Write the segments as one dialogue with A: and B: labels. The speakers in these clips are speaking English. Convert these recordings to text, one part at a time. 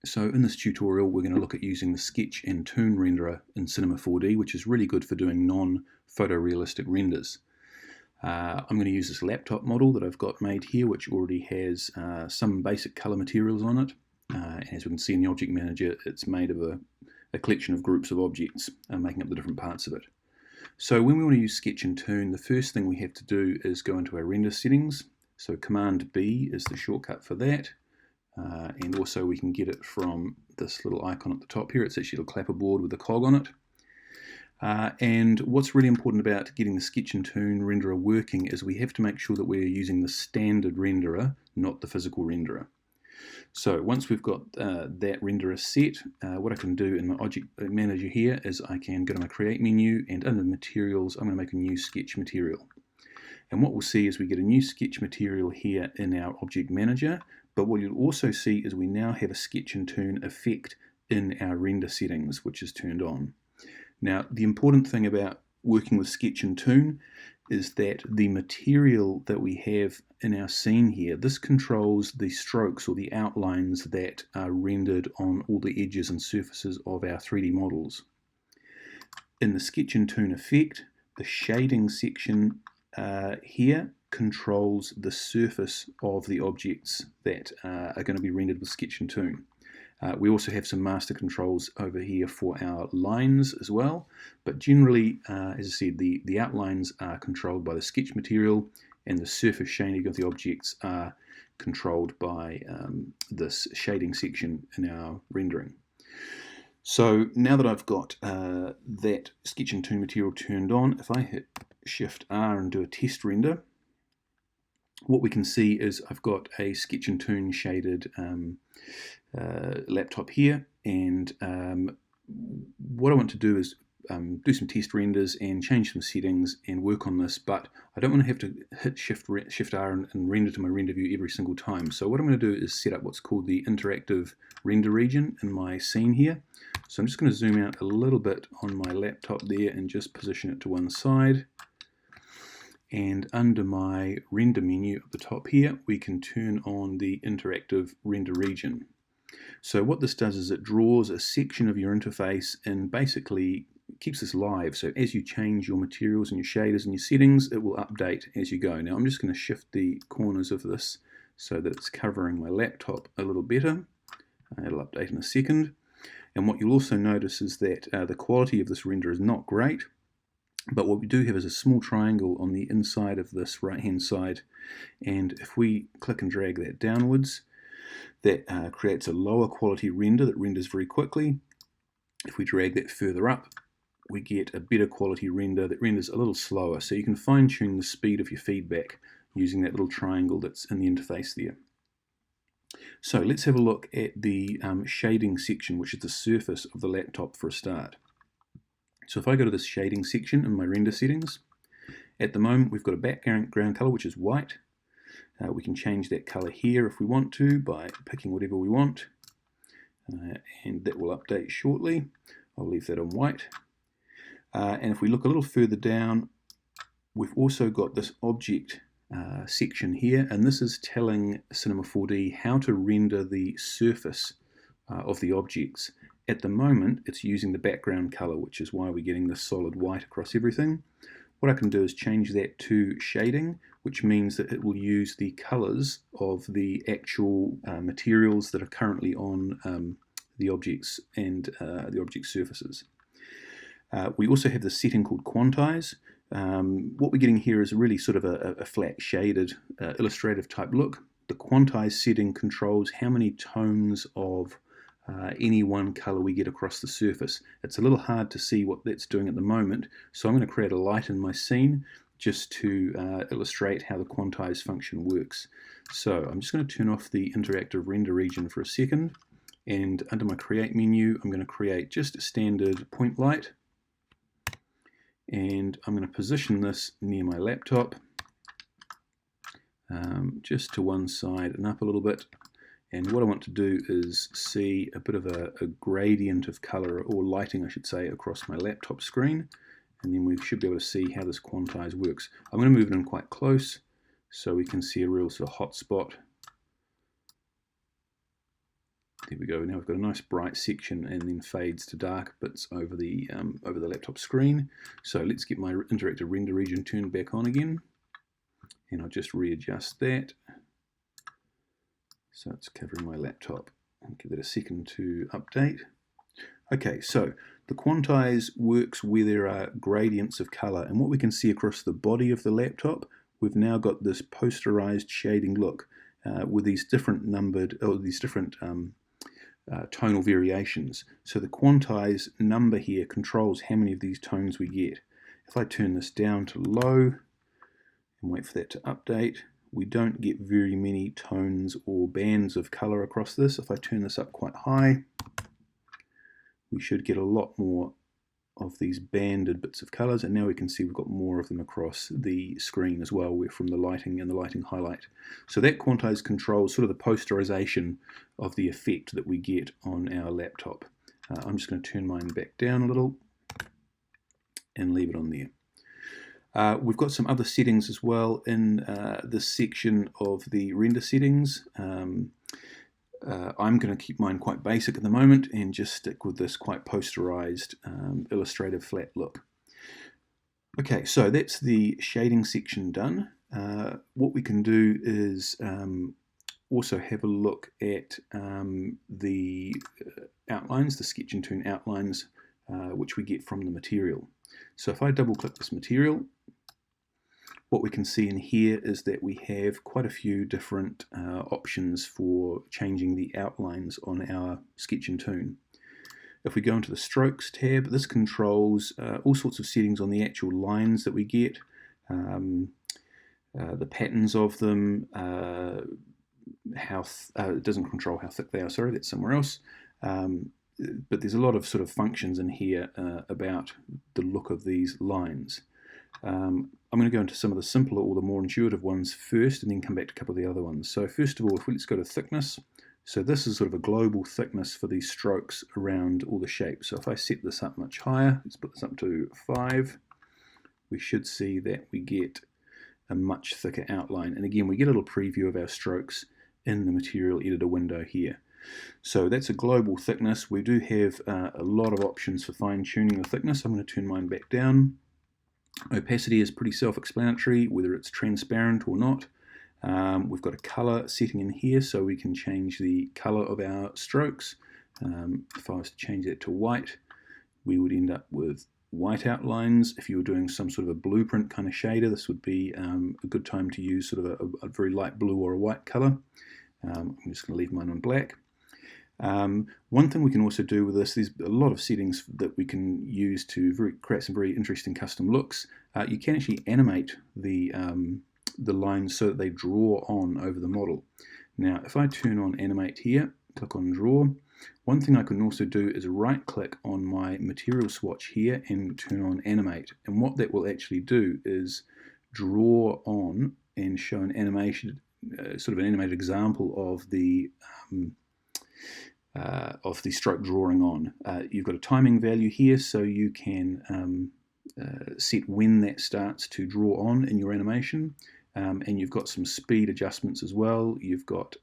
A: So in this tutorial, we're going to look at using the Sketch and Toon renderer in Cinema 4D, which is really good for doing non-photorealistic renders. I'm going to use this laptop model that I've got made here, which already has some basic color materials on it. As we can see in the Object Manager, it's made of a collection of groups of objects, making up the different parts of it. So when we want to use Sketch and Toon, the first thing we have to do is go into our render settings. So Command B is the shortcut for that. And also we can get it from this little icon at the top here. It's actually a little clapperboard with a cog on it. And what's really important about getting the Sketch and Toon renderer working is we have to make sure that we're using the standard renderer, not the physical renderer. So once we've got that renderer set, what I can do in my Object Manager here is I can go to my Create menu, and under Materials I'm going to make a new sketch material. And what we'll see is we get a new sketch material here in our Object Manager, but what you'll also see is we now have a Sketch and Toon effect in our render settings, which is turned on. Now, the important thing about working with Sketch and Toon is that the material that we have in our scene here, this controls the strokes or the outlines that are rendered on all the edges and surfaces of our 3D models. In the Sketch and Toon effect, the shading section here controls the surface of the objects that are going to be rendered with Sketch and Toon. We also have some master controls over here for our lines as well, but generally, as I said, the outlines are controlled by the sketch material, and the surface shading of the objects are controlled by this shading section in our rendering. So now that I've got that Sketch and Toon material turned on, if I hit Shift R and do a test render, what we can see is I've got a Sketch and Toon shaded laptop here, and what I want to do is do some test renders and change some settings and work on this, but I don't want to have to hit Shift R and render to my render view every single time. So what I'm going to do is set up what's called the interactive render region in my scene here. So I'm just going to zoom out a little bit on my laptop there and just position it to one side. And under my render menu at the top here, we can turn on the interactive render region. So what this does is it draws a section of your interface and basically keeps this live. So as you change your materials and your shaders and your settings, it will update as you go. Now I'm just going to shift the corners of this so that it's covering my laptop a little better. It'll update in a second. And what you'll also notice is that the quality of this render is not great. But what we do have is a small triangle on the inside of this right-hand side, and if we click and drag that downwards, that creates a lower quality render that renders very quickly. If we drag that further up, we get a better quality render that renders a little slower. So you can fine-tune the speed of your feedback using that little triangle that's in the interface there. So let's have a look at the shading section, which is the surface of the laptop for a start. So if I go to this shading section in my render settings, at the moment we've got a background color which is white. We can change that color here if we want to by picking whatever we want, and that will update shortly. I'll leave that on white. And if we look a little further down, we've also got this object section here, and this is telling Cinema 4D how to render the surface of the objects. At the moment, it's using the background color, which is why we're getting this solid white across everything. What I can do is change that to shading, which means that it will use the colors of the actual materials that are currently on the objects and the object surfaces. We also have the setting called Quantize. What we're getting here is really sort of a flat shaded illustrative type look. The Quantize setting controls how many tones of any one color we get across the surface. It's a little hard to see what that's doing at the moment, so I'm going to create a light in my scene just to illustrate how the quantize function works. So I'm just going to turn off the interactive render region for a second, and under my create menu I'm going to create just a standard point light, and I'm going to position this near my laptop, just to one side and up a little bit. And what I want to do is see a bit of a gradient of color, or lighting I should say, across my laptop screen, and then we should be able to see how this quantize works. I'm going to move it in quite close so we can see a real sort of hot spot There we go. Now we've got a nice bright section and then fades to dark bits over the laptop screen. So let's get my interactive render region turned back on again, and I'll just readjust that so it's covering my laptop. I'll give it a second to update. Okay, so the quantize works where there are gradients of color, and what we can see across the body of the laptop, we've now got this posterized shading look with these different tonal variations. So the quantize number here controls how many of these tones we get. If I turn this down to low and wait for that to update, we don't get very many tones or bands of color across this. If I turn this up quite high, we should get a lot more of these banded bits of colors, and now we can see we've got more of them across the screen as well. We're from the lighting and the lighting highlight. So that quantize controls sort of the posterization of the effect that we get on our laptop. I'm just going to turn mine back down a little and leave it on there. We've got some other settings as well in this section of the render settings. I'm going to keep mine quite basic at the moment and just stick with this quite posterized illustrative flat look. Okay, so that's the shading section done. What we can do is also have a look at the outlines, the Sketch Toon outlines, which we get from the material. So if I double click this material, what we can see in here is that we have quite a few different options for changing the outlines on our Sketch Toon. If we go into the Strokes tab, this controls all sorts of settings on the actual lines that we get, the patterns of them, it doesn't control how thick they are, sorry, that's somewhere else. But there's a lot of sort of functions in here about the look of these lines. I'm going to go into some of the simpler or the more intuitive ones first and then come back to a couple of the other ones. So first of all, let's go to thickness. So this is sort of a global thickness for these strokes around all the shapes. So if I set this up much higher, let's put this up to 5, we should see that we get a much thicker outline. And again, we get a little preview of our strokes in the material editor window here. So that's a global thickness. We do have a lot of options for fine-tuning the thickness. I'm going to turn mine back down. Opacity is pretty self-explanatory, whether it's transparent or not. We've got a color setting in here, so we can change the color of our strokes. If I was to change that to white, we would end up with white outlines. If you were doing some sort of a blueprint kind of shader, this would be a good time to use sort of a very light blue or a white color. I'm just going to leave mine on black. One thing we can also do with this, there's a lot of settings that we can use to create some very interesting custom looks. You can actually animate the lines so that they draw on over the model. Now, if I turn on animate here, click on draw, one thing I can also do is right click on my material swatch here and turn on animate. And what that will actually do is draw on and show an animation, sort of an animated example of the stroke drawing on. You've got a timing value here, so you can set when that starts to draw on in your animation, and you've got some speed adjustments as well. You've got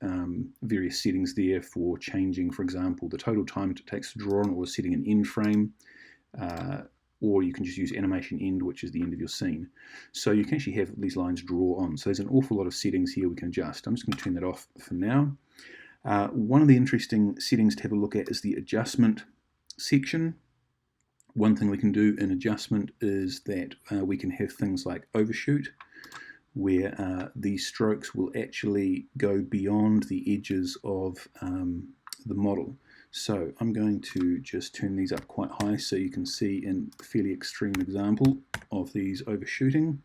A: various settings there for changing, for example, the total time it takes to draw on, or setting an end frame, or you can just use animation end, which is the end of your scene. So you can actually have these lines draw on. So there's an awful lot of settings here we can adjust. I'm just going to turn that off for now. One of the interesting settings to have a look at is the adjustment section. One thing we can do in adjustment is that we can have things like overshoot, where these strokes will actually go beyond the edges of the model. So I'm going to just turn these up quite high so you can see a fairly extreme example of these overshooting.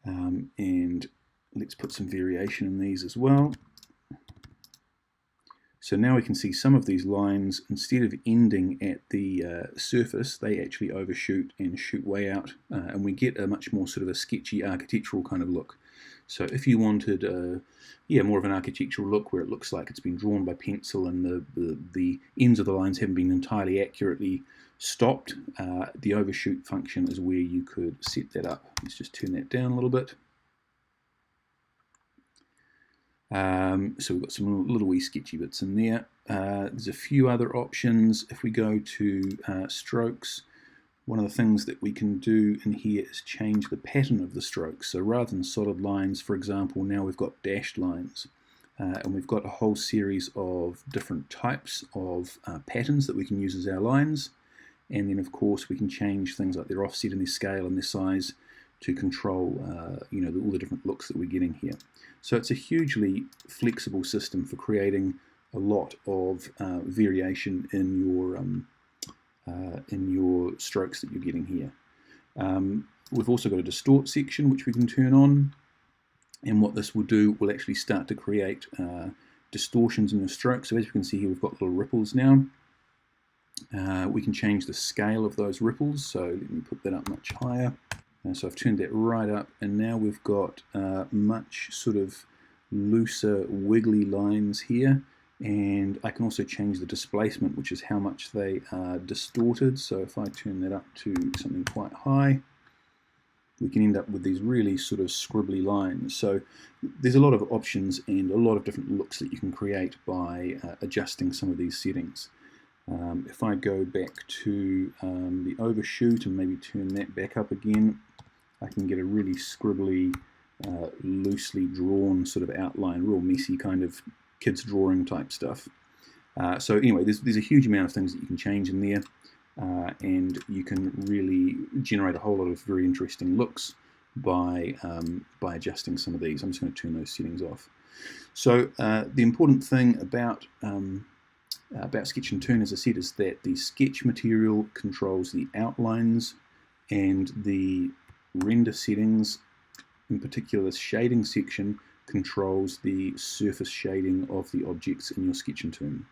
A: And let's put some variation in these as well. So now we can see some of these lines, instead of ending at the surface, they actually overshoot and shoot way out, and we get a much more sort of a sketchy architectural kind of look. So if you wanted more of an architectural look where it looks like it's been drawn by pencil and the ends of the lines haven't been entirely accurately stopped, the overshoot function is where you could set that up. Let's just turn that down a little bit. So we've got some little wee sketchy bits in there. There's a few other options. If we go to strokes, one of the things that we can do in here is change the pattern of the strokes. So rather than solid lines, for example, now we've got dashed lines. And we've got a whole series of different types of patterns that we can use as our lines. And then, of course, we can change things like their offset and their scale and their size to control all the different looks that we're getting here. So it's a hugely flexible system for creating a lot of variation in your strokes that you're getting here. We've also got a distort section which we can turn on, and what this will do will actually start to create distortions in the stroke. So as you can see here, we've got little ripples now. We can change the scale of those ripples, so let me put that up much higher. So I've turned that right up, and now we've got much sort of looser wiggly lines here, and I can also change the displacement, which is how much they are distorted. So if I turn that up to something quite high, we can end up with these really sort of scribbly lines. So there's a lot of options and a lot of different looks that you can create by adjusting some of these settings. If I go back to the overshoot and maybe turn that back up again, I can get a really scribbly, loosely drawn sort of outline, real messy kind of kids drawing type stuff. So anyway, there's a huge amount of things that you can change in there. And you can really generate a whole lot of very interesting looks by adjusting some of these. I'm just going to turn those settings off. So the important thing about Sketch Toon, as I said, is that the sketch material controls the outlines, and the render settings, in particular the shading section, controls the surface shading of the objects in your Sketch Toon.